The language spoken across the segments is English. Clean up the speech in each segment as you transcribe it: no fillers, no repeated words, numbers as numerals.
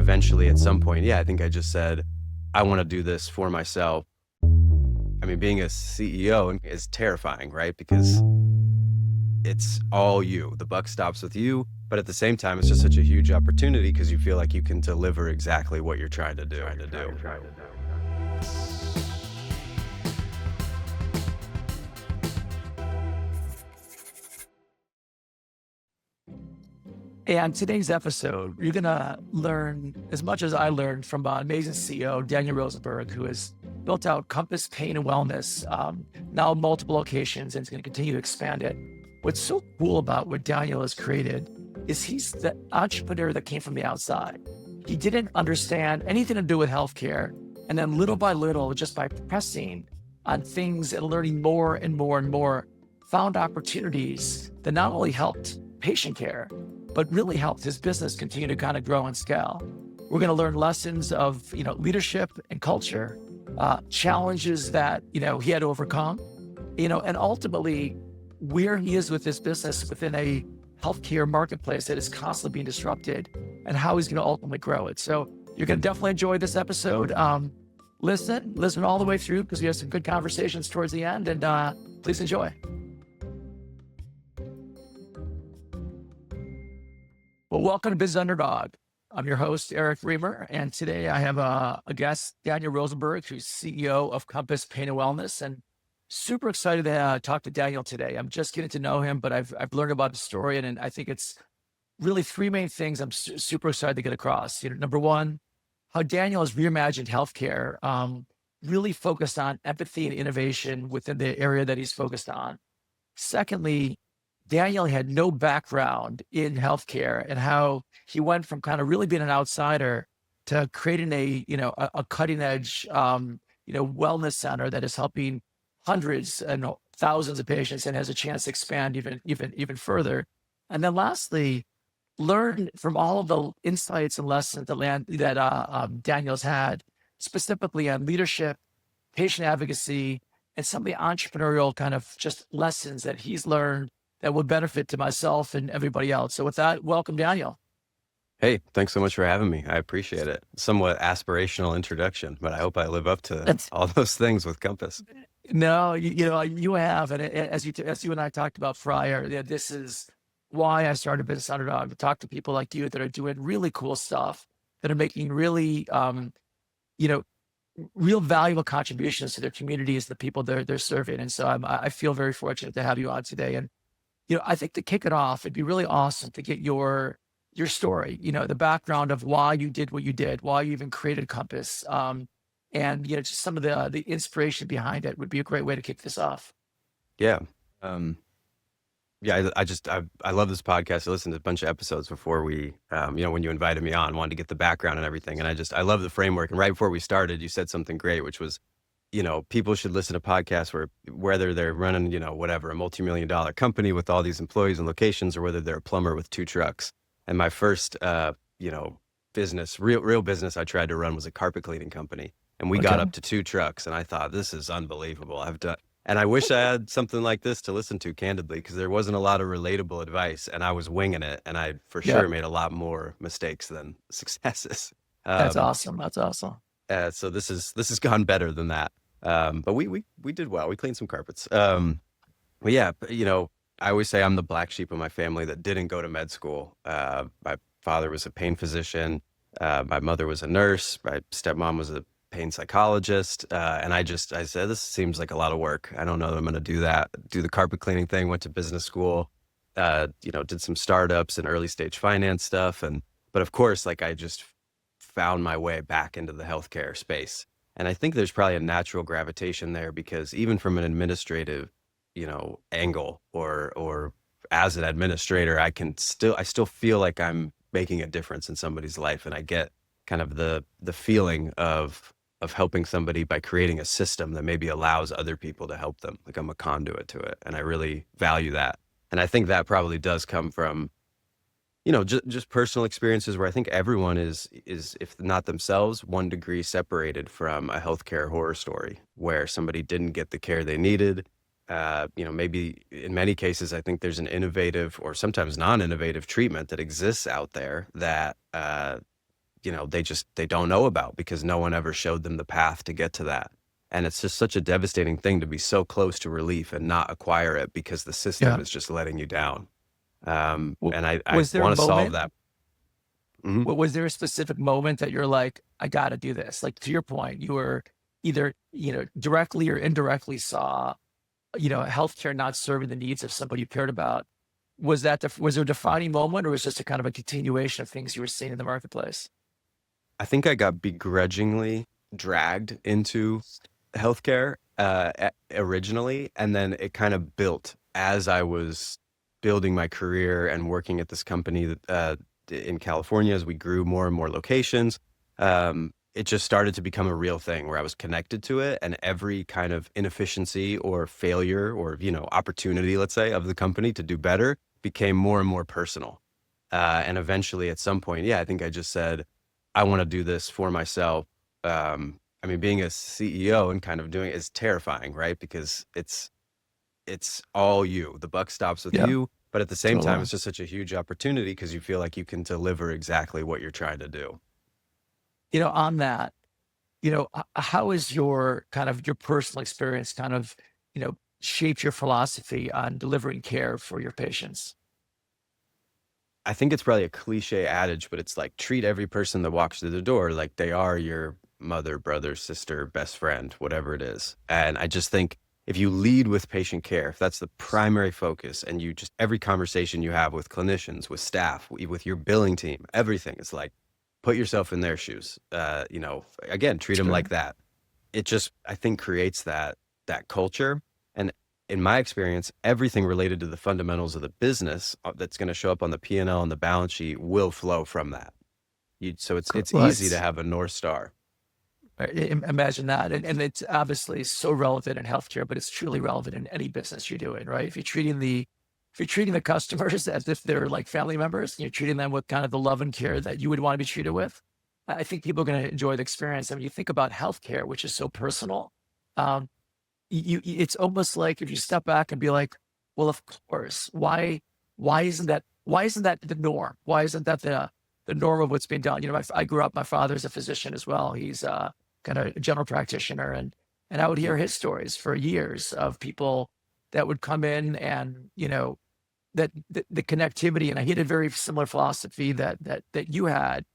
eventually at some point, I think I just said, I want to do this for myself. I mean, being a CEO is terrifying, right? Because it's all you. The buck stops with you. But at the same time, it's just such a huge opportunity because you feel like you can deliver exactly what you're trying to do. And today's episode, you're going to learn as much as I learned from amazing CEO, Daniel Rosenberg, who has built out Compass Pain and Wellness, now multiple locations, and is going to continue to expand it. What's so cool about what Daniel has created is he's the entrepreneur that came from the outside. He didn't understand anything to do with healthcare. And then little by little, just by pressing on things and learning more and more and more, found opportunities that not only helped patient care, but really helped his business continue to kind of grow and scale. We're going to learn lessons of, leadership and culture, challenges that, he had to overcome, and ultimately where he is with his business within a healthcare marketplace that is constantly being disrupted and how he's going to ultimately grow it. So you're going to definitely enjoy this episode. Listen all the way through because we have some good conversations towards the end, and please enjoy. Well, welcome to Biz Underdog. I'm your host, Eric Remer, and today I have a guest, Daniel Rosenberg, who's CEO of Compass Pain and Wellness, and super excited to talk to Daniel today. I'm just getting to know him, but I've learned about his story, and I think it's really three main things I'm super excited to get across. Number one, how Daniel has reimagined healthcare, really focused on empathy and innovation within the area that he's focused on. Secondly, Daniel had no background in healthcare and how he went from kind of really being an outsider to creating a cutting edge, wellness center that is helping hundreds and thousands of patients and has a chance to expand even further. And then lastly, learn from all of the insights and lessons that Daniel's had, specifically on leadership, patient advocacy, and some of the entrepreneurial kind of just lessons that he's learned that would benefit to myself and everybody else. So with that, welcome, Daniel. Hey, thanks so much for having me. I appreciate it. Somewhat aspirational introduction, but I hope I live up to all those things with Compass. No, you have, and as you and I talked about prior, this is why I started Business Underdog, to talk to people like you that are doing really cool stuff, that are making really, real valuable contributions to their communities, the people they're serving. And so I feel very fortunate to have you on today. And I think to kick it off, it'd be really awesome to get your story, the background of why you did what you did, why you even created Compass, and just some of the inspiration behind it would be a great way to kick this off. Yeah. I love this podcast. I listened to a bunch of episodes before we, when you invited me on, wanted to get the background and everything. And I love the framework. And right before we started, you said something great, which was, people should listen to podcasts whether they're running, whatever, a multi-million-dollar company with all these employees and locations, or whether they're a plumber with 2 trucks. And my first, business, real business I tried to run was a carpet cleaning company. And we got up to 2 trucks, and I thought, this is unbelievable. And I wish I had something like this to listen to, candidly, because there wasn't a lot of relatable advice, and I was winging it, and I for sure made a lot more mistakes than successes. That's awesome. So this has gone better than that. But we did well. We cleaned some carpets. But yeah, I always say I'm the black sheep of my family that didn't go to med school. My father was a pain physician. My mother was a nurse. My stepmom was a pain psychologist. And I said, this seems like a lot of work. I don't know that I'm going to do that. Do the carpet cleaning thing, went to business school, did some startups and early stage finance stuff. But of course, I just found my way back into the healthcare space. And I think there's probably a natural gravitation there because even from an administrative, angle or as an administrator, I still feel like I'm making a difference in somebody's life. And I get kind of the feeling of helping somebody by creating a system that maybe allows other people to help them. Like I'm a conduit to it. And I really value that. And I think that probably does come from, just personal experiences where I think everyone is, if not themselves, 1 degree separated from a healthcare horror story where somebody didn't get the care they needed. Maybe in many cases, I think there's an innovative or sometimes non-innovative treatment that exists out there that, they don't know about because no one ever showed them the path to get to that. And it's just such a devastating thing to be so close to relief and not acquire it because the system Yeah. is just letting you down. And I Was there a want to solve moment? that. Mhm. Was there a specific moment that you're like, I got to do this? Like to your point, you were either, directly or indirectly saw, healthcare not serving the needs of somebody you cared about. Was there a defining moment, or was it just a kind of a continuation of things you were seeing in the marketplace? I think I got begrudgingly dragged into healthcare originally, and then it kind of built as I was building my career and working at this company in California as we grew more and more locations. It just started to become a real thing where I was connected to it, and every kind of inefficiency or failure or opportunity, let's say, of the company to do better became more and more personal. And eventually, at some point, yeah, I think I just said, I want to do this for myself. I mean, being a CEO and kind of doing it is terrifying, right? Because it's all you. The buck stops with Yeah, you, but at the same time, totally. it's just such a huge opportunity because you feel like you can deliver exactly what you're trying to do. On that, how is your kind of your personal experience kind of, shaped your philosophy on delivering care for your patients? I think it's probably a cliche adage, but it's like treat every person that walks through the door like they are your mother, brother, sister, best friend, whatever it is. And I just think if you lead with patient care, if that's the primary focus, and you just every conversation you have with clinicians, with staff, with your billing team, everything is like put yourself in their shoes. Again, treat That's them great. like that. It just, I think, creates that culture. And in my experience, everything related to the fundamentals of the business that's going to show up on the P&L and L and the balance sheet will flow from that. So it's Well, easy to it's have a North Star. imagine that, and it's obviously so relevant in healthcare, but it's truly relevant in any business you're doing, right? If you're treating the customers as if they're like family members, you're treating them with kind of the love and care that you would want to be treated with. I think people are going to enjoy the experience. I mean, you think about healthcare, which is so personal. Um, it's almost like if you step back and be like, well, of course, why isn't that the norm? Why isn't that the norm of what's being done? I grew up, my father's a physician as well. He's kind of a general practitioner, and I would hear his stories for years of people that would come in, and that the connectivity, and he had a very similar philosophy that you had.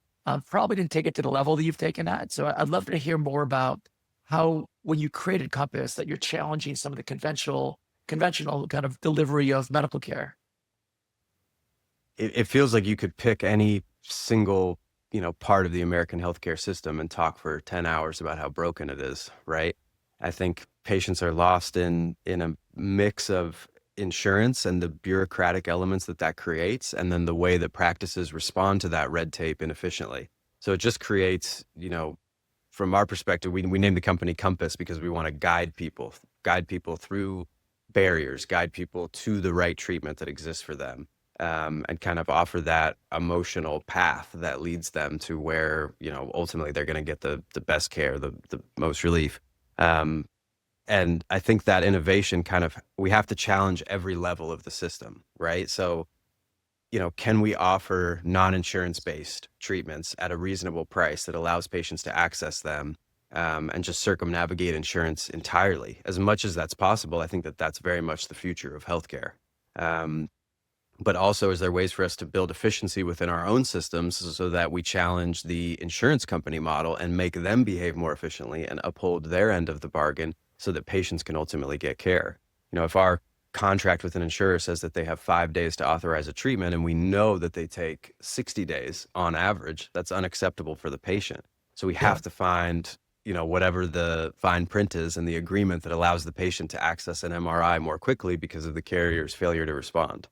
Probably didn't take it to the level that you've taken at. So I'd love to hear more about how, when you created Compass, that you're challenging some of the conventional kind of delivery of medical care. It feels like you could pick any single, part of the American healthcare system and talk for 10 hours about how broken it is, right? I think patients are lost in a mix of insurance and the bureaucratic elements that creates, and then the way that practices respond to that red tape inefficiently. So it just creates, from our perspective, we named the company Compass because we want to guide people through barriers, guide people to the right treatment that exists for them, and kind of offer that emotional path that leads them to where, ultimately they're going to get the best care, the most relief. Um, and I think that innovation we have to challenge every level of the system, right? So, can we offer non-insurance based treatments at a reasonable price that allows patients to access them, and just circumnavigate insurance entirely? As much as that's possible, I think that that's very much the future of healthcare. Um, but also, is there ways for us to build efficiency within our own systems so that we challenge the insurance company model and make them behave more efficiently and uphold their end of the bargain so that patients can ultimately get care? If our contract with an insurer says that they have 5 days to authorize a treatment and we know that they take 60 days on average, that's unacceptable for the patient. So we Yeah, have to find, whatever the fine print is in the agreement that allows the patient to access an MRI more quickly because of the carrier's failure to respond.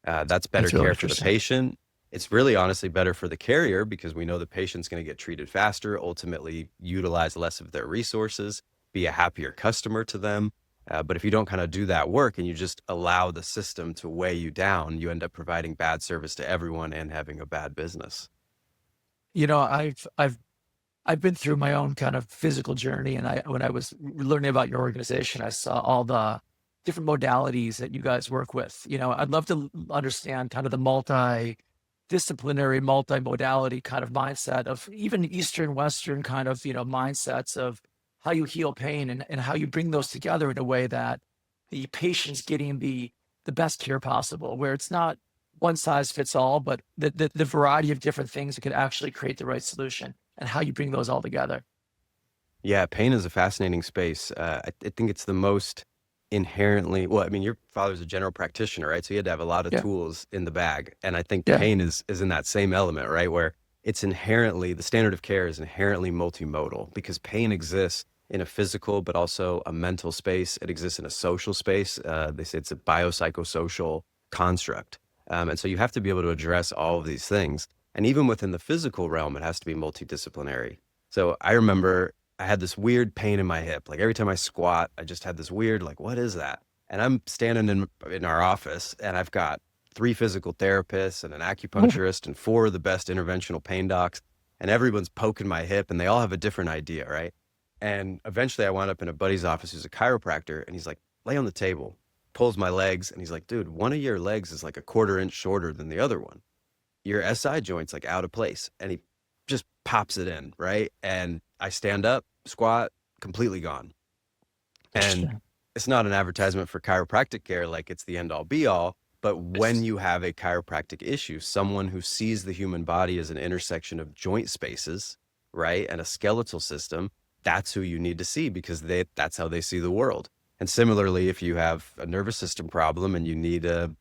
That's better that's really care for the interesting. patient. It's really honestly better for the carrier because we know the patient's going to get treated faster, ultimately utilize less of their resources, be a happier customer to them. But if you don't kind of do that work and you just allow the system to weigh you down, you end up providing bad service to everyone and having a bad business. I've been through my own kind of physical journey, and when I was learning about your organization, I saw all the different modalities that you guys work with. I'd love to understand kind of the disciplinary, multimodality kind of mindset of even Eastern, Western kind of, mindsets of how you heal pain and how you bring those together in a way that the patient's getting the best care possible, where it's not one size fits all, but the variety of different things that could actually create the right solution and how you bring those all together. Yeah, pain is a fascinating space. I think it's the most inherently, well, I mean, your father's a general practitioner, right? So you had to have a lot of Yeah. tools in the bag. And I think Yeah. pain is in that same element, right? Where it's inherently, the standard of care is inherently multimodal because pain exists in a physical, but also a mental space. It exists in a social space. They say it's a biopsychosocial construct. And so you have to be able to address all of these things. And even within the physical realm, it has to be multidisciplinary. So I remember I had this weird pain in my hip. Like every time I squat, I just had this weird, like, what is that? And I'm standing in our office and I've got 3 physical therapists and an acupuncturist and 4 of the best interventional pain docs. And everyone's poking my hip and they all have a different idea, right? And eventually I wound up in a buddy's office who's a chiropractor and he's like, lay on the table, pulls my legs. And he's like, dude, one of your legs is like a quarter inch shorter than the other one. Your SI joint's like out of place. And he just pops it in, right? And I stand up, squat, completely gone. And Interesting. it's not an advertisement for chiropractic care, like it's the end all be all. But when you have a chiropractic issue, someone who sees the human body as an intersection of joint spaces, right, and a skeletal system, that's who you need to see because that's how they see the world. And similarly, if you have a nervous system problem and you need a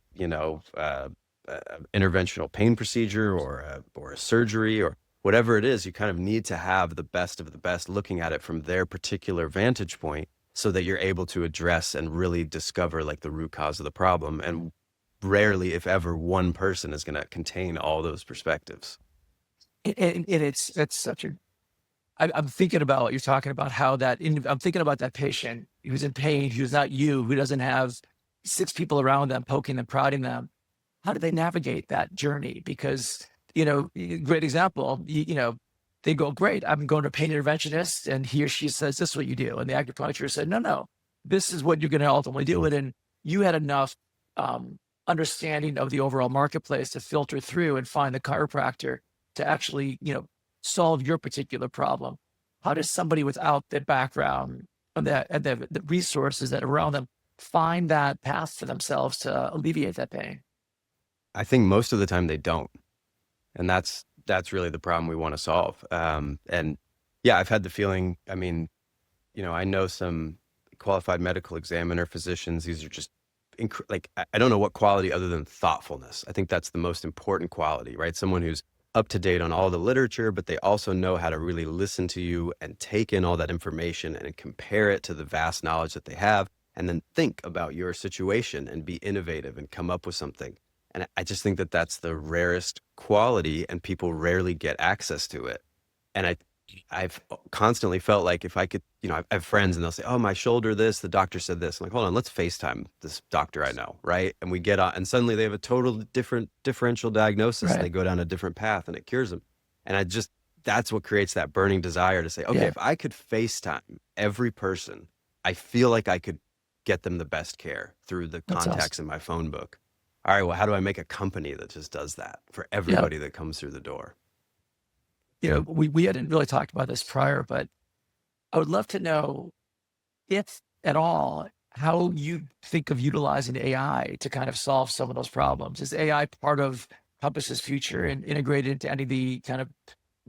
interventional pain procedure or a surgery or whatever it is, you kind of need to have the best of the best looking at it from their particular vantage point so that you're able to address and really discover like the root cause of the problem. And rarely, if ever, one person is going to contain all those perspectives. And it's such a, I'm thinking about what you're talking about, how I'm thinking about that patient who's in pain, who's not you, who doesn't have 6 people around them poking and prodding them. How do they navigate that journey? Because, great example, they go, great, I'm going to a pain interventionist and he or she says, this is what you do. And the acupuncturist said, no, this is what you're going to ultimately do it. And you had enough understanding of the overall marketplace to filter through and find the chiropractor to actually, solve your particular problem. How does somebody without the background and the resources that are around them find that path for themselves to alleviate that pain? I think most of the time they don't. And that's really the problem we want to solve. And yeah, I've had the feeling, I mean, I know some qualified medical examiner physicians. These are just like, I don't know what quality other than thoughtfulness. I think that's the most important quality, right? Someone who's up to date on all the literature, but they also know how to really listen to you and take in all that information and compare it to the vast knowledge that they have, and then think about your situation and be innovative and come up with something. And I just think that that's the rarest quality and people rarely get access to it. And I've constantly felt like if I could, I have friends and they'll say, oh, my shoulder, this, the doctor said this. I'm like, hold on, let's FaceTime this doctor I know, right? And we get on and suddenly they have a total different differential diagnosis and Right. they go down a different path and it cures them. And that's what creates that burning desire to say, okay, Yeah. if I could FaceTime every person, I feel like I could get them the best care through the That's contacts awesome. in my phone book. All right, well, how do I make a company that just does that for Yeah. everybody that comes through the door? We hadn't really talked about this prior, but I would love to know if at all, how you think of utilizing AI to kind of solve some of those problems. Is AI part of Compass's future and integrated into any of the kind of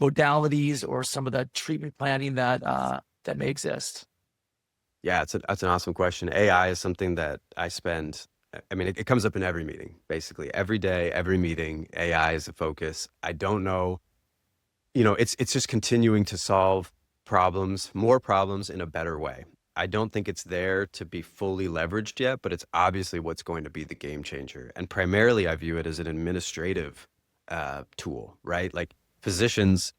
modalities or some of the treatment planning that may exist? Yeah, that's an awesome question. AI is something that I mean, it comes up in every meeting, basically. Every day, every meeting, AI is a focus. I don't know, it's just continuing to solve more problems in a better way. I don't think it's there to be fully leveraged yet, but it's obviously what's going to be the game changer. And primarily, I view it as an administrative tool, right? Like physicians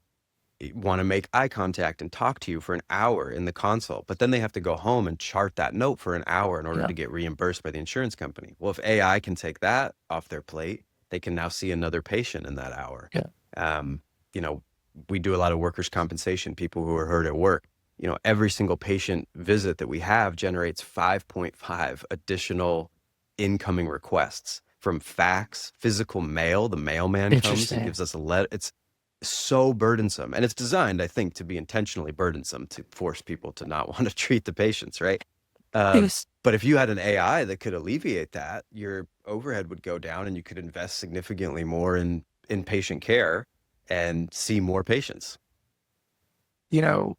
want to make eye contact and talk to you for an hour in the consult, but then they have to go home and chart that note for an hour in order Yeah. to get reimbursed by the insurance company. Well, if AI can take that off their plate, they can now see another patient in that hour. Yeah. Um, we do a lot of workers' compensation, people who are hurt at work. Every single patient visit that we have generates 5.5 additional incoming requests from fax, physical mail. The mailman comes and Interesting. gives us a letter. It's so burdensome. And it's designed, I think, to be intentionally burdensome to force people to not want to treat the patients, right? Yes. But if you had an AI that could alleviate that, your overhead would go down and you could invest significantly more in patient care and see more patients. You know,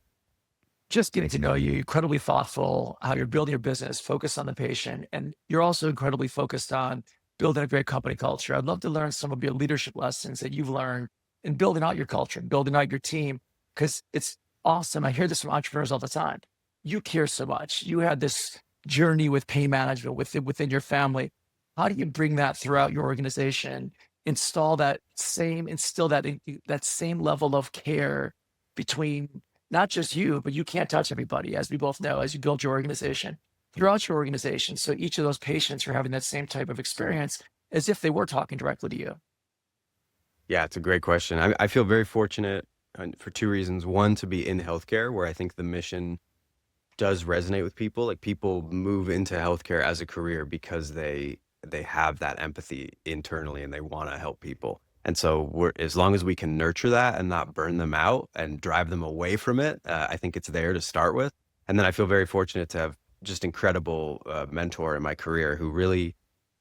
just getting to know you, incredibly thoughtful, how you're building your business, focused on the patient, and you're also incredibly focused on building a great company culture. I'd love to learn some of your leadership lessons that you've learned in building out your culture, building out your team, because it's awesome. I hear this from entrepreneurs all the time. You care so much. You had this journey with pain management within your family. How do you bring that throughout your organization? Instill that same level of care between not just you, but you can't touch everybody, as we both know, as you build your organization, throughout your organization. So each of those patients are having that same type of experience as if they were talking directly to you. Yeah, it's a great question. I feel very fortunate for two reasons. One, to be in healthcare, where I think the mission does resonate with people. Like people move into healthcare as a career because they have that empathy internally and they want to help people. And so as long as we can nurture that and not burn them out and drive them away from it, I think it's there to start with. And then I feel very fortunate to have just incredible mentor in my career who really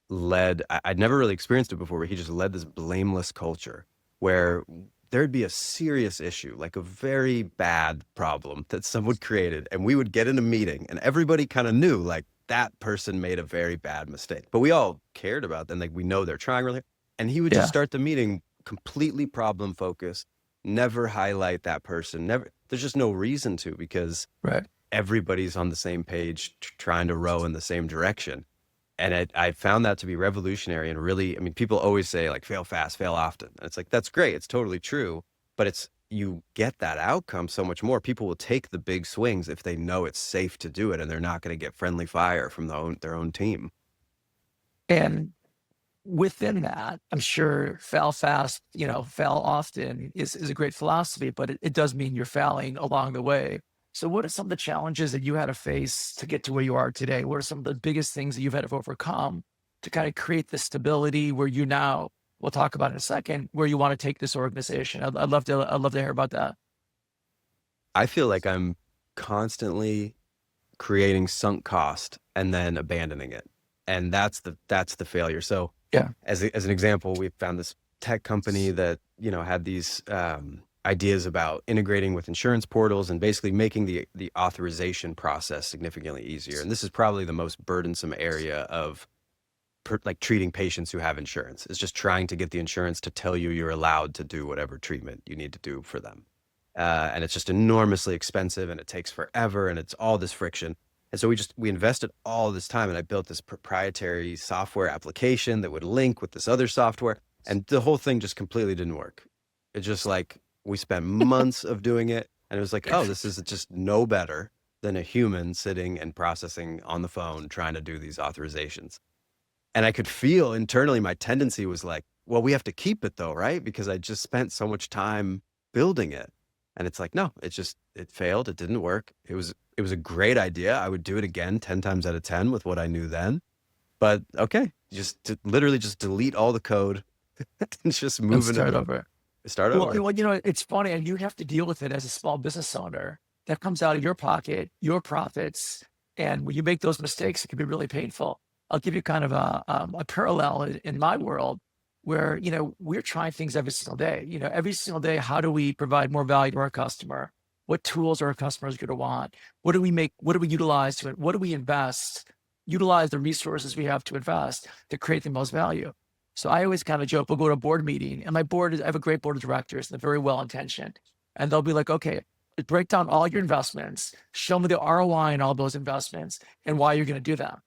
led. I'd never really experienced it before, but he just led this blameless culture where there'd be a serious issue, like a very bad problem that someone created, and we would get in a meeting and everybody kind of knew like that person made a very bad mistake, but we all cared about them. Like we know they're trying really, and he would just Yeah. start the meeting completely problem focused, never highlight that person. Never, there's just no reason to, because Right. everybody's on the same page trying to row in the same direction. And I found that to be revolutionary and really, I mean, people always say like fail fast, fail often. And it's like, that's great. It's totally true. But you get that outcome so much more. People will take the big swings if they know it's safe to do it and they're not going to get friendly fire from their own team. And within that, I'm sure fail fast, fail often is a great philosophy, but it does mean you're failing along the way. So what are some of the challenges that you had to face to get to where you are today? What are some of the biggest things that you've had to overcome to kind of create the stability where you now, we'll talk about in a second, where you want to take this organization? I'd love to hear about that. I feel like I'm constantly creating sunk cost and then abandoning it. And that's the failure. So Yeah. as an example, we found this tech company that, had these ideas about integrating with insurance portals and basically making the authorization process significantly easier. And this is probably the most burdensome area of like treating patients who have insurance, is just trying to get the insurance to tell you you're allowed to do whatever treatment you need to do for them. And it's just enormously expensive and it takes forever and it's all this friction. And so we invested all this time, and I built this proprietary software application that would link with this other software, and the whole thing just completely didn't work. It just like, we spent months of doing it, and it was like, oh, this is just no better than a human sitting and processing on the phone trying to do these authorizations. And I could feel internally my tendency was like, well, we have to keep it though, right? Because I just spent so much time building it. And it's like, no, it failed. It didn't work. It was a great idea. I would do it again 10 times out of 10 with what I knew then. But okay, literally just delete all the code and just And move start into over. start Well, over. it's funny, and you have to deal with it as a small business owner. That comes out of your pocket, your profits, and when you make those mistakes, it can be really painful. I'll give you kind of a parallel in my world where, we're trying things every single day. Every single day, how do we provide more value to our customer? What tools are our customers going to want? What do we make? What do we utilize to it? What do we invest? Utilize the resources we have to invest to create the most value. So I always kind of joke, we'll go to a board meeting, and I have a great board of directors, and they're very well intentioned. And they'll be like, okay, break down all your investments, show me the ROI in all those investments and why you're going to do them.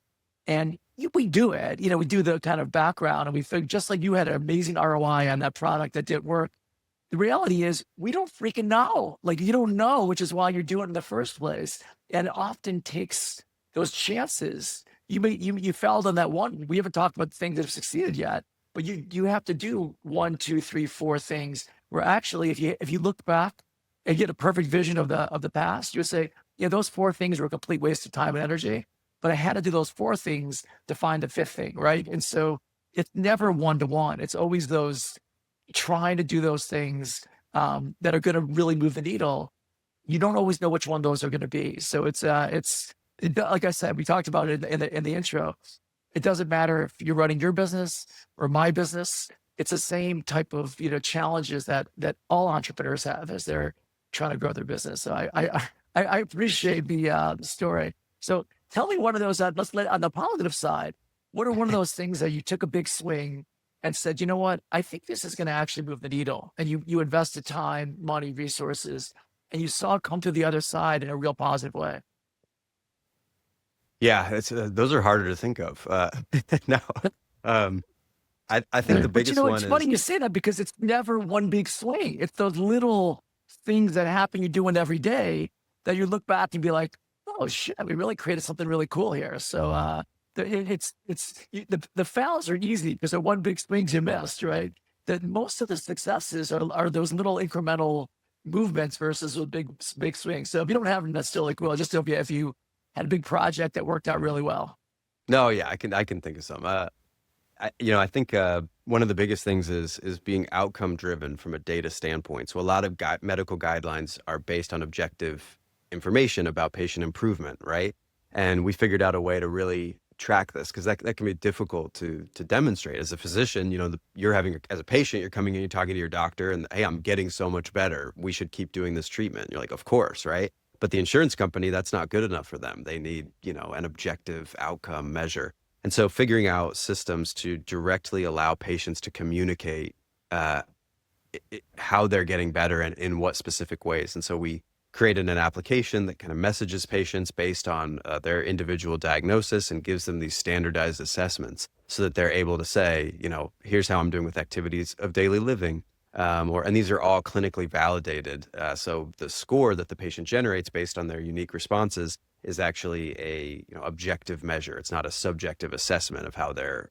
And we do it, we do the kind of background, and we figure, just like you had an amazing ROI on that product that didn't work. The reality is we don't freaking know. Like, you don't know, which is why you're doing it in the first place. And it often takes those chances. You failed on that one. We haven't talked about the things that have succeeded yet, but you have to do 1, 2, 3, 4 things where actually, if you look back and get a perfect vision of the past, you would say, yeah, those 4 things were a complete waste of time and energy. But I had to do those 4 things to find the 5th thing, right? And so it's never one-to-one. It's always those trying to do those things that are going to really move the needle. You don't always know which one of those are going to be. So like I said, we talked about it in the intro. It doesn't matter if you're running your business or my business. It's the same type of challenges that all entrepreneurs have as they're trying to grow their business. So I appreciate the story. So tell me one of those. Let's let on the positive side. What are one of those things that you took a big swing and said, you know what, I think this is going to actually move the needle, and you invested time, money, resources, and you saw it come to the other side in a real positive way. Yeah, it's those are harder to think of. No, um, I think the But biggest it's one funny is you say that because it's never one big swing. It's those little things that happen you're doing every day that you look back and be like, oh shit, we really created something really cool here. So the fouls are easy because they're one big swings you missed, right? That most of the successes are those little incremental movements versus those big swings. So if you don't have them, that's still like cool. Just if you had a big project that worked out really well. no, yeah, I can think of some. I think one of the biggest things is being outcome driven from a data standpoint. So a lot of medical guidelines are based on objective information about patient improvement, right? And we figured out a way to really track this because that can be difficult to demonstrate as a physician. You're having as a patient, you're coming in, you're talking to your doctor, and hey, I'm getting so much better. We should keep doing this treatment. You're like, of course, right? But the insurance company, that's not good enough for them. They need, an objective outcome measure. And so figuring out systems to directly allow patients to communicate uh, how they're getting better and in what specific ways. And so we created an application that kind of messages patients based on their individual diagnosis and gives them these standardized assessments so that they're able to say, here's how I'm doing with activities of daily living. And these are all clinically validated. So the score that the patient generates based on their unique responses is actually a objective measure. It's not a subjective assessment of how they're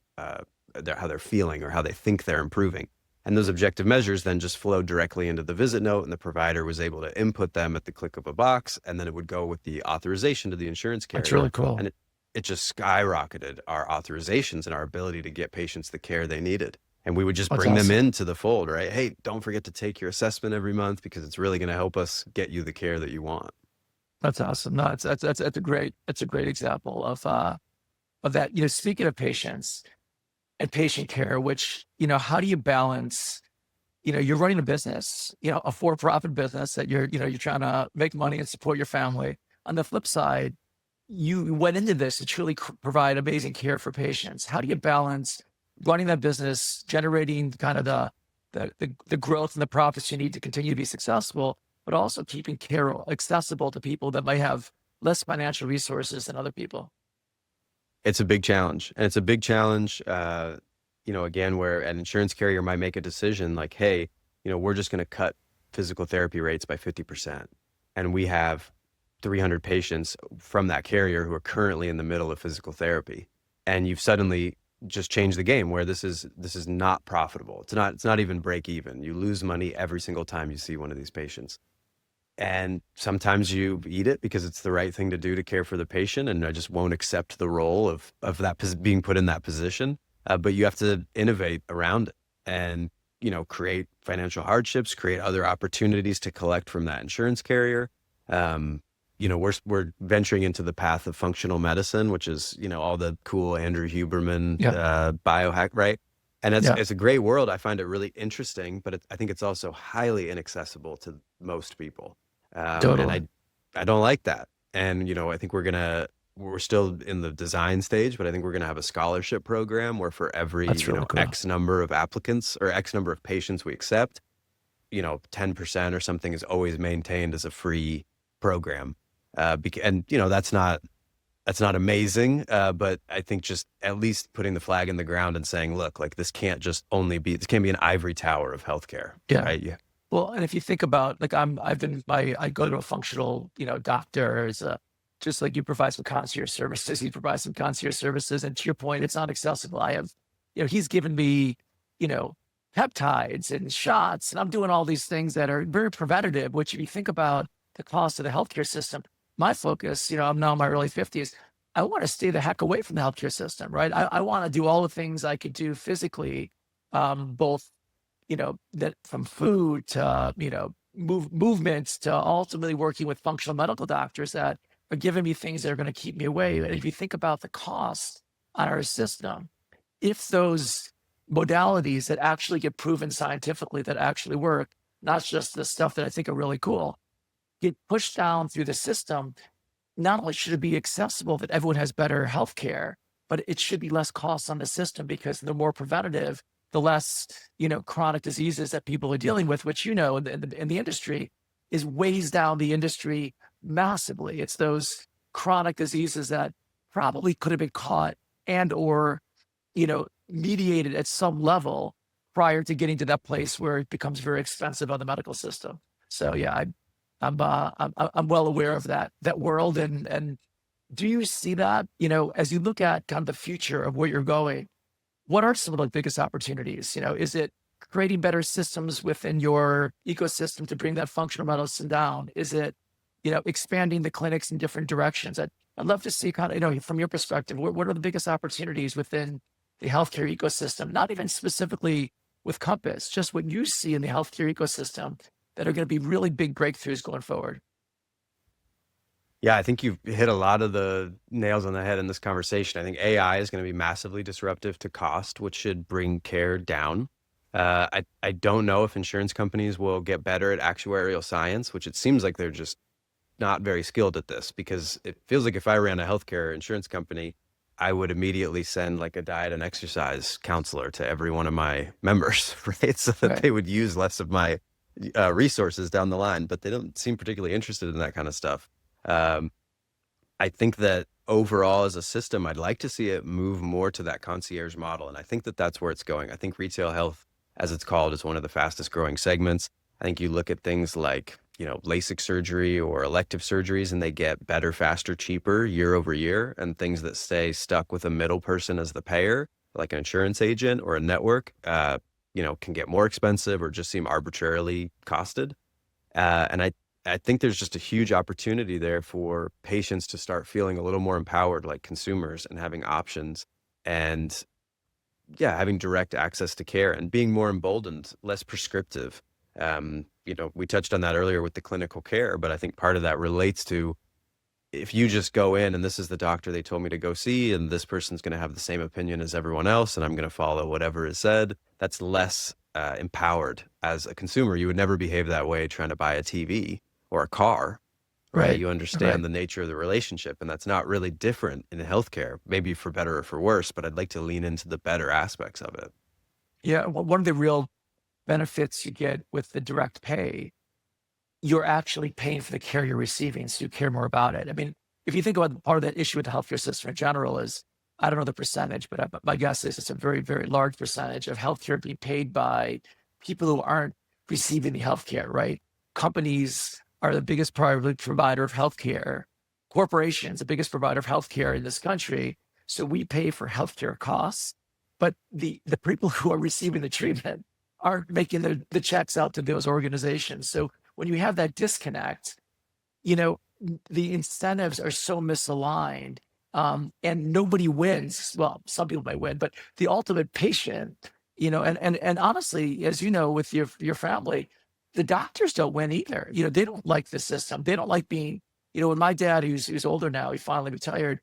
feeling or how they think they're improving. And those objective measures then just flow directly into the visit note, and the provider was able to input them at the click of a box, and then it would go with the authorization to the insurance carrier. That's really cool. And it just skyrocketed our authorizations and our ability to get patients the care they needed. And we would just That's bring them awesome. into the fold, right? Hey, don't forget to take your assessment every month because it's really going to help us get you the care that you want. That's awesome. No, that's a great example of that. Speaking of patients and patient care, which how do you balance? You're running a business, a for-profit business that you're trying to make money and support your family. On the flip side, you went into this to truly provide amazing care for patients. How do you balance running that business, generating kind of the growth and the profits you need to continue to be successful, but also keeping care accessible to people that might have less financial resources than other people? It's a big challenge. And it's a big challenge, again, where an insurance carrier might make a decision like, hey, we're just going to cut physical therapy rates by 50%. And we have 300 patients from that carrier who are currently in the middle of physical therapy. And you've suddenly just changed the game where this is not profitable. It's not even break even. You lose money every single time you see one of these patients. And sometimes you eat it because it's the right thing to do to care for the patient, and I just won't accept the role of that being put in that position. But you have to innovate around it and, create financial hardships, create other opportunities to collect from that insurance carrier. We're venturing into the path of functional medicine, which is, all the cool Andrew Huberman biohack, right? And it's a great world. I find it really interesting, but I think it's also highly inaccessible to most people. Totally. And I don't like that. And, I think we're still in the design stage, but I think we're going to have a scholarship program where for every, That's really cool. X number of applicants or X number of patients we accept, 10% or something is always maintained as a free program. And that's not amazing. But I think just at least putting the flag in the ground and saying, look, like this can't be an ivory tower of healthcare. Yeah. Right. Yeah. Well, and if you think about like I go to a functional, doctor just like you provide some concierge services, he provides some concierge services. And to your point, it's not accessible. I have, he's given me, peptides and shots, and I'm doing all these things that are very preventative, which if you think about the cost of the healthcare system, my focus, I'm now in my early 50s. I want to stay the heck away from the healthcare system, right? I want to do all the things I could do physically, both, that from food to, movements to ultimately working with functional medical doctors that are giving me things that are going to keep me away. And if you think about the cost on our system, if those modalities that actually get proven scientifically that actually work, not just the stuff that I think are really cool, get pushed down through the system, not only should it be accessible that everyone has better health care, but it should be less costs on the system because the more preventative, the less, chronic diseases that people are dealing with, which, in the industry is weighs down the industry massively. It's those chronic diseases that probably could have been caught and or, mediated at some level prior to getting to that place where it becomes very expensive on the medical system. So yeah, I'm well aware of that world. And do you see that, as you look at kind of the future of where you're going, what are some of the biggest opportunities? Is it creating better systems within your ecosystem to bring that functional medicine down? Is it, expanding the clinics in different directions? I'd love to see kind of, from your perspective, what are the biggest opportunities within the healthcare ecosystem, not even specifically with Compass, just what you see in the healthcare ecosystem that are going to be really big breakthroughs going forward. Yeah, I think you've hit a lot of the nails on the head in this conversation. I think AI is going to be massively disruptive to cost, which should bring care down. I don't know if insurance companies will get better at actuarial science, which it seems like they're just not very skilled at this, because it feels like if I ran a healthcare insurance company, I would immediately send like a diet and exercise counselor to every one of my members, right? So that Right. they would use less of my resources down the line, but they don't seem particularly interested in that kind of stuff. Um, I think that overall as a system, I'd like to see it move more to that concierge model. And I think that that's where it's going. I think retail health, as it's called, is one of the fastest growing segments. I think you look at things like, LASIK surgery or elective surgeries, and they get better, faster, cheaper year over year. And things that stay stuck with a middle person as the payer, like an insurance agent or a network, can get more expensive or just seem arbitrarily costed. And I think there's just a huge opportunity there for patients to start feeling a little more empowered, like consumers, and having options, and yeah, having direct access to care and being more emboldened, less prescriptive. We touched on that earlier with the clinical care, but I think part of that relates to, if you just go in and this is the doctor they told me to go see, and this person's going to have the same opinion as everyone else, and I'm going to follow whatever is said, that's less empowered as a consumer. You would never behave that way trying to buy a TV or a car, right? Right. You Right. understand the nature of the relationship, and that's not really different in healthcare, maybe for better or for worse, but I'd like to lean into the better aspects of it. Yeah. One of the real benefits you get with the direct pay, you're actually paying for the care you're receiving, so you care more about it. I mean, if you think about part of that issue with the healthcare system in general is, I don't know the percentage, but my guess is it's a very, very large percentage of healthcare being paid by people who aren't receiving the healthcare, right? Companies are the biggest provider of healthcare. Corporations, the biggest provider of healthcare in this country. So we pay for healthcare costs, but the people who are receiving the treatment aren't making the checks out to those organizations. So when you have that disconnect, you know, the incentives are so misaligned, and nobody wins. Well, some people may win, but the ultimate patient, and honestly, as you know, with your family, the doctors don't win either. They don't like the system. They don't like being, when my dad, who's older now, he finally retired.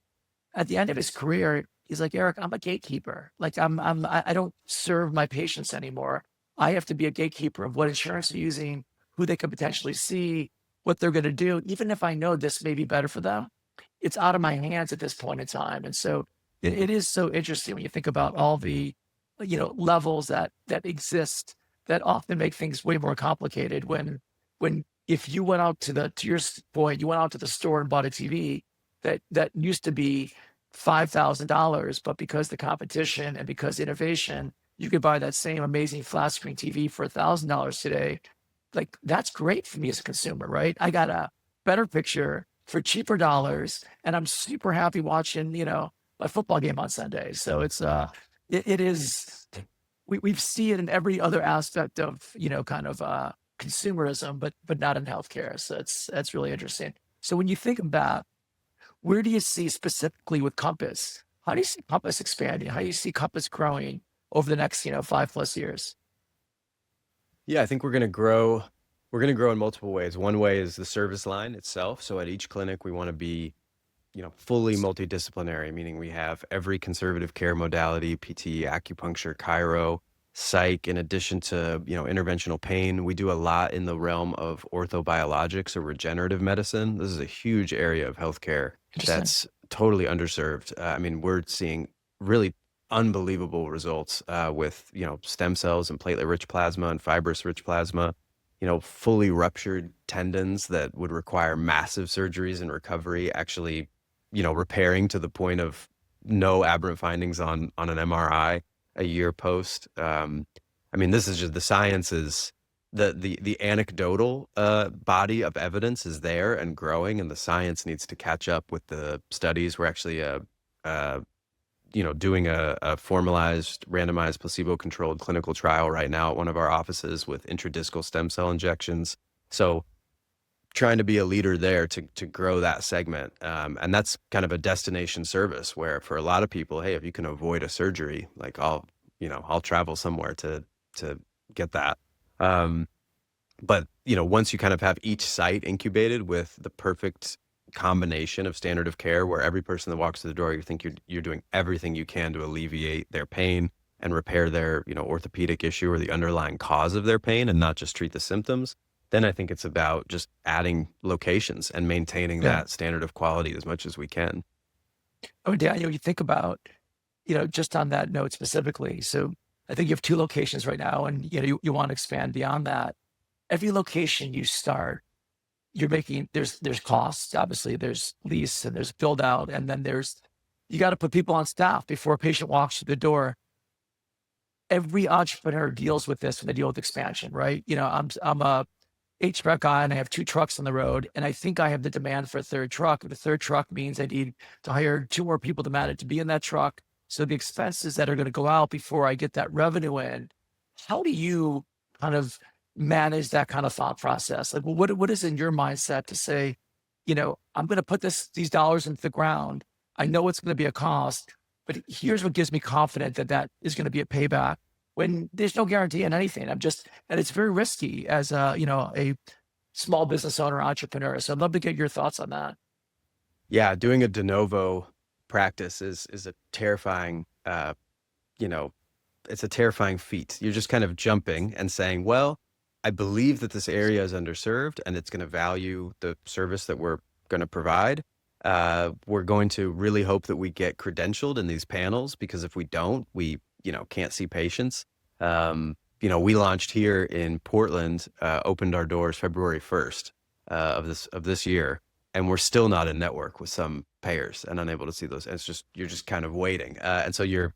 At the end of his career, he's like, Eric, I'm a gatekeeper. Like I don't serve my patients anymore. I have to be a gatekeeper of what insurance they're using, who they could potentially see, what they're going to do. Even if I know this may be better for them, it's out of my hands at this point in time. And so it is so interesting when you think about all the, levels that exist that often make things way more complicated when if you went out to your point, you went out to the store and bought a TV that used to be $5,000, but because the competition and because innovation, you could buy that same amazing flat screen TV for $1,000 today. Like that's great for me as a consumer, right? I got a better picture for cheaper dollars, and I'm super happy watching, my football game on Sunday. So it is, we see it in every other aspect of, kind of consumerism, but not in healthcare. So that's really interesting. So when you think about where do you see specifically with Compass? How do you see Compass expanding? How do you see Compass growing over the next, 5+ years? Yeah, I think we're going to grow. We're going to grow in multiple ways. One way is the service line itself. So at each clinic, we want to be, fully multidisciplinary, meaning we have every conservative care modality, PT, acupuncture, chiro, psych, in addition to, interventional pain. We do a lot in the realm of orthobiologics or regenerative medicine. This is a huge area of healthcare Interesting. that's totally underserved. I mean, we're seeing really unbelievable results with, stem cells and platelet-rich plasma and fibrous-rich plasma, fully ruptured tendons that would require massive surgeries and recovery, actually, repairing to the point of no aberrant findings on an MRI a year post. I mean, this is just the science is the anecdotal body of evidence is there and growing, and the science needs to catch up with the studies. We're actually uh, doing a formalized, randomized, placebo-controlled clinical trial right now at one of our offices with intradiscal stem cell injections. So trying to be a leader there to grow that segment. And that's kind of a destination service where for a lot of people, hey, if you can avoid a surgery, like I'll travel somewhere to get that. Um, but once you kind of have each site incubated with the perfect combination of standard of care where every person that walks through the door, you think you're doing everything you can to alleviate their pain and repair their, orthopedic issue or the underlying cause of their pain and not just treat the symptoms, then I think it's about just adding locations and maintaining Yeah. that standard of quality as much as we can. Oh, Daniel, you think about, just on that note specifically. So I think you have two locations right now, and you want to expand beyond that. Every location you start, you're making there's costs. Obviously, there's lease and there's build out, and then you got to put people on staff before a patient walks through the door. Every entrepreneur deals with this when they deal with expansion, right? I'm a HVAC guy and I have two trucks on the road, and I think I have the demand for a third truck. The third truck means I need to hire two more people to manage to be in that truck. So the expenses that are going to go out before I get that revenue in, how do you kind of manage that kind of thought process? Like, well, what is in your mindset to say, I'm going to put these dollars into the ground. I know it's going to be a cost, but here's what gives me confidence that is going to be a payback when there's no guarantee in anything. And it's very risky as a small business owner, entrepreneur. So I'd love to get your thoughts on that. Yeah, doing a de novo practice is a terrifying, it's a terrifying feat. You're just kind of jumping and saying, well, I believe that this area is underserved and it's going to value the service that we're going to provide. We're going to really hope that we get credentialed in these panels, because if we don't, we, can't see patients. We launched here in Portland, opened our doors February 1st of this year, and we're still not in network with some payers and unable to see those. And it's just, you're just kind of waiting. And so your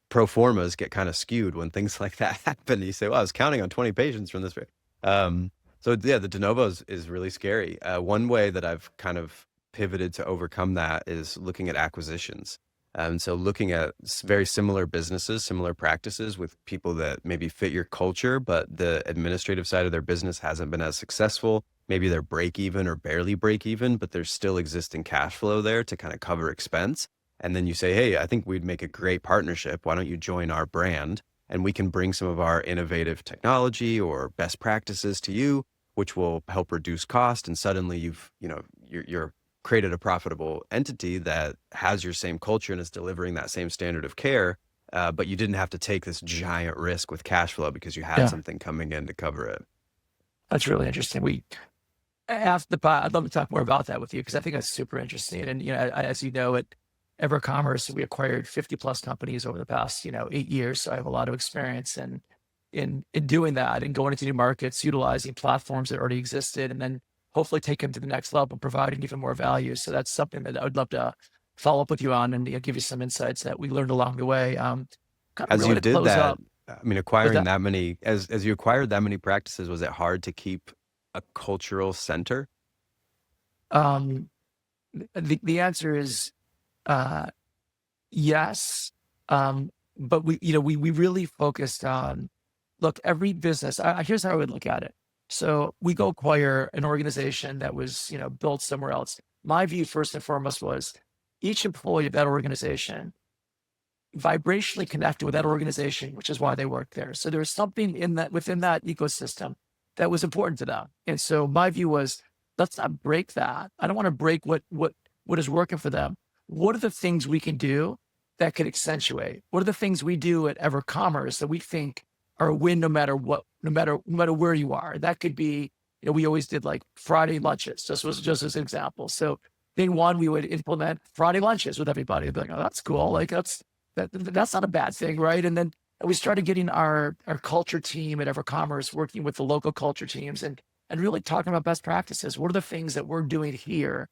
pro formas get kind of skewed when things like that happen. You say, well, I was counting on 20 patients from this. So yeah, the de novo is really scary. One way that I've kind of pivoted to overcome that is looking at acquisitions. And so looking at very similar businesses, similar practices with people that maybe fit your culture, but the administrative side of their business hasn't been as successful. Maybe they're break even or barely break even, but there's still existing cash flow there to kind of cover expense. And then you say, hey, I think we'd make a great partnership. Why don't you join our brand? And we can bring some of our innovative technology or best practices to you, which will help reduce cost. And suddenly you're created a profitable entity that has your same culture and is delivering that same standard of care. But you didn't have to take this giant risk with cash flow because you had Yeah, something coming in to cover it. that's really interesting. I'd love to talk more about that with you because I think that's super interesting. And as you know, at EverCommerce, we acquired 50 plus companies over the past 8 years. So I have a lot of experience in doing that and going into new markets, utilizing platforms that already existed, and then hopefully take them to the next level and providing even more value. So that's something that I would love to follow up with you on and give you some insights that we learned along the way. Kind of As really you to did close that, up I mean, with acquiring that. that many, as you acquired that many practices, was it hard to keep a cultural center? Um, the answer is uh, yes. But we really focused on, look, every business, here's how I would look at it. So we go acquire an organization that was, built somewhere else. My view, first and foremost, was each employee of that organization vibrationally connected with that organization, which is why they work there. So there was something in that within that ecosystem that was important to them. And so my view was, let's not break that. I don't want to break what is working for them. What are the things we can do that could accentuate? What are the things we do at EverCommerce that we think are a win no matter what, no matter where you are? That could be, we always did like Friday lunches, just as an example. So day one, we would implement Friday lunches with everybody. They'd be like, oh, that's cool. Like that's not a bad thing, right? And then we started getting our culture team at EverCommerce working with the local culture teams and really talking about best practices. What are the things that we're doing here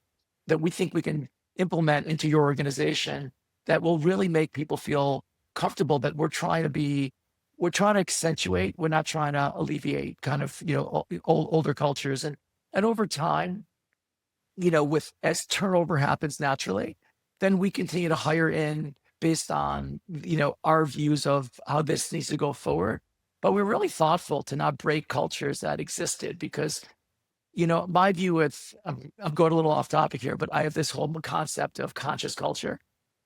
that we think we can implement into your organization that will really make people feel comfortable that we're trying to accentuate, we're not trying to alleviate kind of, older cultures. And over time, with as turnover happens naturally, then we continue to hire in based on, our views of how this needs to go forward. But we're really thoughtful to not break cultures that existed because, my view with, I'm going a little off topic here, but I have this whole concept of conscious culture.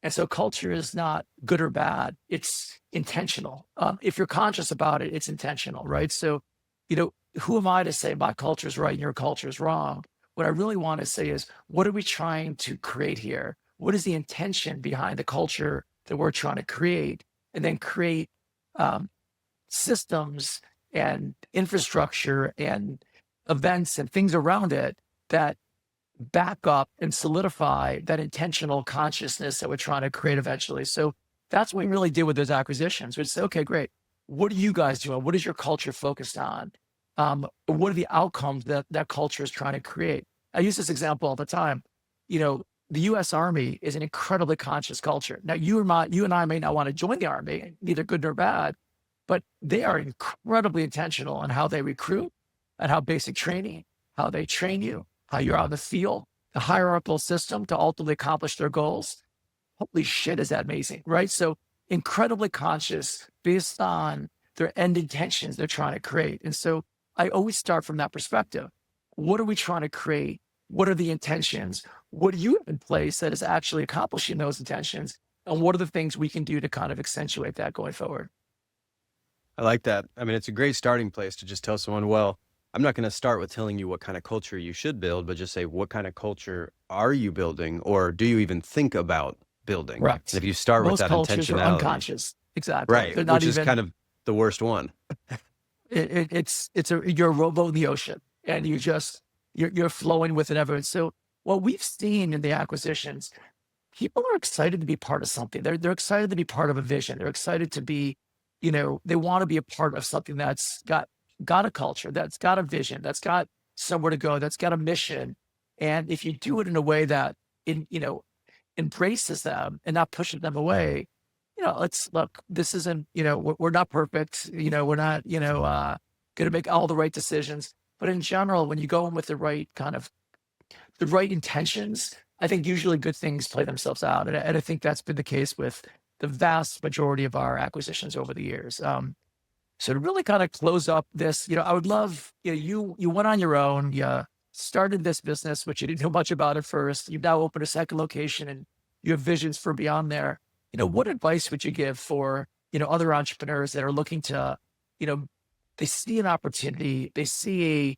And so culture is not good or bad. It's intentional. If you're conscious about it, it's intentional, right? So, who am I to say my culture is right and your culture is wrong? What I really want to say is, what are we trying to create here? What is the intention behind the culture that we're trying to create? And then create systems and infrastructure and events and things around it that back up and solidify that intentional consciousness that we're trying to create eventually. So that's what we really did with those acquisitions. We'd say, okay, great. What are you guys doing? What is your culture focused on? What are the outcomes that culture is trying to create? I use this example all the time. The U.S. Army is an incredibly conscious culture. Now, you and I may not want to join the Army, neither good nor bad, but they are incredibly intentional on how they recruit and how basic training, how they train you, how you're on the field, the hierarchical system to ultimately accomplish their goals. Holy shit, is that amazing, right? So incredibly conscious based on their end intentions they're trying to create. And so I always start from that perspective. What are we trying to create? What are the intentions? What do you have in place that is actually accomplishing those intentions? And what are the things we can do to kind of accentuate that going forward? I like that. I mean, it's a great starting place to just tell someone, well, I'm not going to start with telling you what kind of culture you should build, but just say, what kind of culture are you building, or do you even think about building? Correct. And if you start with Most that cultures are intentionality, unconscious. Exactly. right, They're not which is even, kind of the worst one. you're a rowboat in the ocean and you're flowing with it ever. So what we've seen in the acquisitions, people are excited to be part of something. They're excited to be part of a vision. They're excited to be, they want to be a part of something that's got a culture, that's got a vision, that's got somewhere to go, that's got a mission. And if you do it in a way that embraces them and not pushes them away, let's look, this isn't, we're not perfect, we're not, going to make all the right decisions. But in general, when you go in with the right intentions, I think usually good things play themselves out. And I think that's been the case with the vast majority of our acquisitions over the years. So to really kind of close up this, I would love, you went on your own, you started this business, which you didn't know much about at first. You've now opened a second location and you have visions for beyond there. What advice would you give for, other entrepreneurs that are looking to, they see an opportunity, they see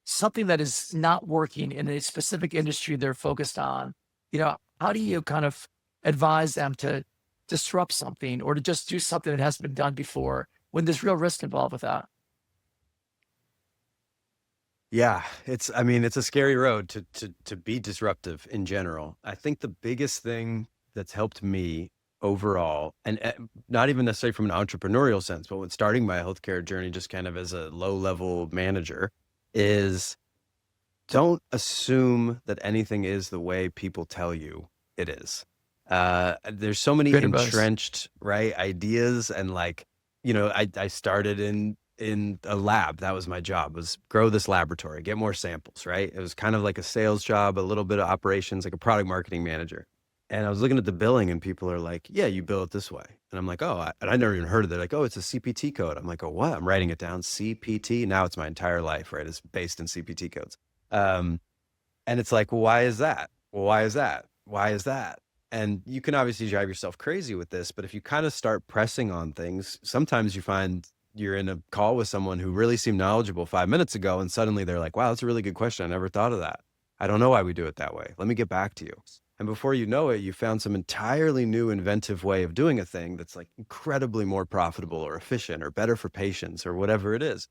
something that is not working in a specific industry they're focused on, how do you kind of advise them to disrupt something or to just do something that hasn't been done before when there's real risk involved with that? Yeah, I mean, it's a scary road to be disruptive in general. I think the biggest thing that's helped me overall, and not even necessarily from an entrepreneurial sense, but when starting my healthcare journey, just kind of as a low-level manager, is don't assume that anything is the way people tell you it is. There's so many Good advice. entrenched, right, ideas, and like, I started in a lab. That was my job, was grow this laboratory, get more samples, right? It was kind of like a sales job, a little bit of operations, like a product marketing manager. And I was looking at the billing and people are like, yeah, you bill it this way. And I'm like, oh, and I never even heard of it. They're like, oh, it's a CPT code. I'm like, oh, what? I'm writing it down, CPT. Now it's my entire life, right? It's based in CPT codes. And it's like, well, why is that? Well, why is that? Why is that? And you can obviously drive yourself crazy with this, but if you kind of start pressing on things, sometimes you find you're in a call with someone who really seemed knowledgeable 5 minutes ago, and suddenly they're like, wow, that's a really good question. I never thought of that. I don't know why we do it that way. Let me get back to you. And before you know it, you found some entirely new inventive way of doing a thing that's like incredibly more profitable or efficient or better for patients or whatever it is.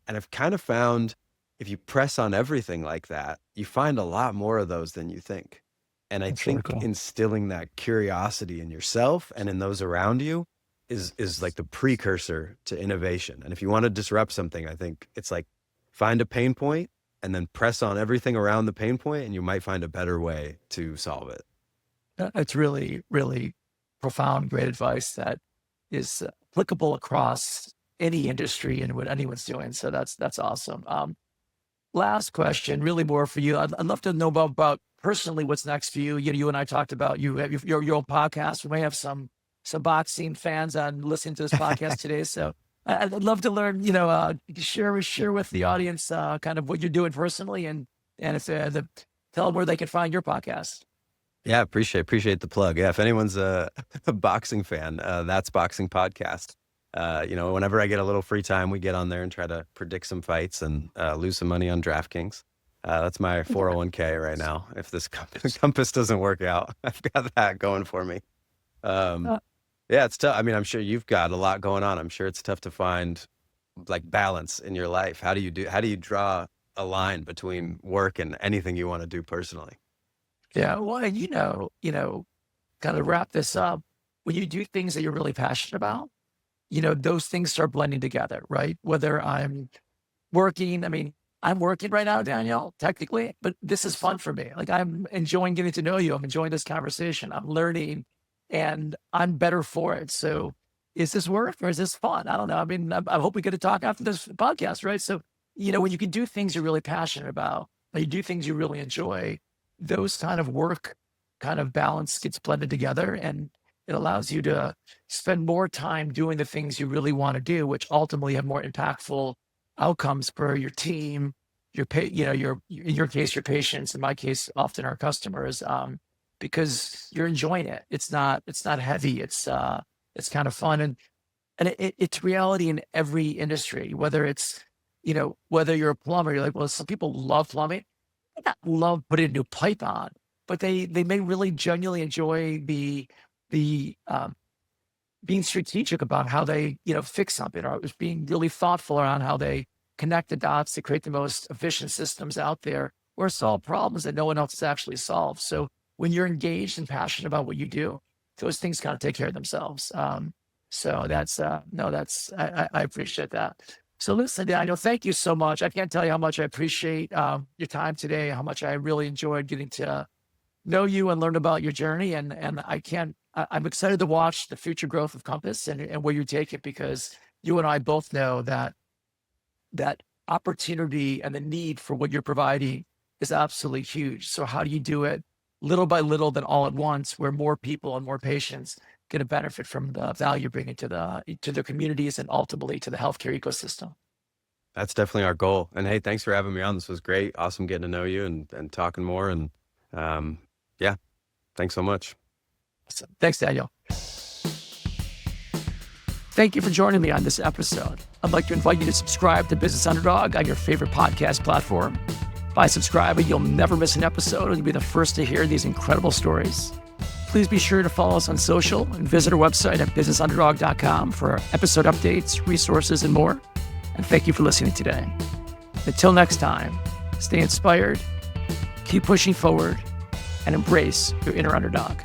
And I've kind of found if you press on everything like that, you find a lot more of those than you think. And I That's really think cool. instilling that curiosity in yourself and in those around you is like the precursor to innovation. And if you want to disrupt something, I think it's like find a pain point and then press on everything around the pain point, and you might find a better way to solve it. It's really, really profound, great advice that is applicable across any industry and what anyone's doing. So that's awesome. Last question, really more for you. I'd love to know about personally what's next for you. You and I talked about you have your own podcast. We may have some boxing fans on listening to this podcast today. So I'd love to learn, share with the audience kind of what you're doing personally, and if tell them where they can find your podcast. Yeah, appreciate the plug. Yeah, if anyone's a boxing fan, that's Boxing Podcast. Whenever I get a little free time, we get on there and try to predict some fights and lose some money on DraftKings. That's my 401k right now. If this compass doesn't work out, I've got that going for me. Yeah, it's tough. I mean, I'm sure you've got a lot going on. I'm sure it's tough to find like balance in your life. How do you draw a line between work and anything you want to do personally? Yeah, well, and kind of wrap this up. When you do things that you're really passionate about, those things start blending together, right? Whether I'm working, I'm working right now, Daniel, technically, but this is fun for me. Like I'm enjoying getting to know you. I'm enjoying this conversation. I'm learning and I'm better for it. So is this work or is this fun? I don't know. I hope we get to talk after this podcast, right? So, when you can do things you're really passionate about, when you do things you really enjoy, those kind of work kind of balance gets blended together, and it allows you to spend more time doing the things you really want to do, which ultimately have more impactful outcomes for your team, in your case, your patients, in my case, often our customers, because you're enjoying it. It's not heavy. It's kind of fun. And it's reality in every industry, whether it's, whether you're a plumber, you're like, well, some people love plumbing. They not love putting a new pipe on, but they may really genuinely enjoy being strategic about how they, fix something, or just being really thoughtful around how they connect the dots to create the most efficient systems out there or solve problems that no one else has actually solved. So when you're engaged and passionate about what you do, those things kind of take care of themselves. So I appreciate that. So listen, Daniel, thank you so much. I can't tell you how much I appreciate your time today, how much I really enjoyed getting to know you and learn about your journey. And I'm excited to watch the future growth of Compass and where you take it, because you and I both know that opportunity and the need for what you're providing is absolutely huge. So how do you do it little by little, then all at once, where more people and more patients get a benefit from the value you're bringing to the communities and ultimately to the healthcare ecosystem? That's definitely our goal. And hey, thanks for having me on. This was great. Awesome getting to know you and talking more. And yeah, thanks so much. Awesome. Thanks, Daniel. Thank you for joining me on this episode. I'd like to invite you to subscribe to Business Underdog on your favorite podcast platform. By subscribing, you'll never miss an episode, and you'll be the first to hear these incredible stories. Please be sure to follow us on social and visit our website at businessunderdog.com for episode updates, resources, and more. And thank you for listening today. Until next time, stay inspired, keep pushing forward, and embrace your inner underdog.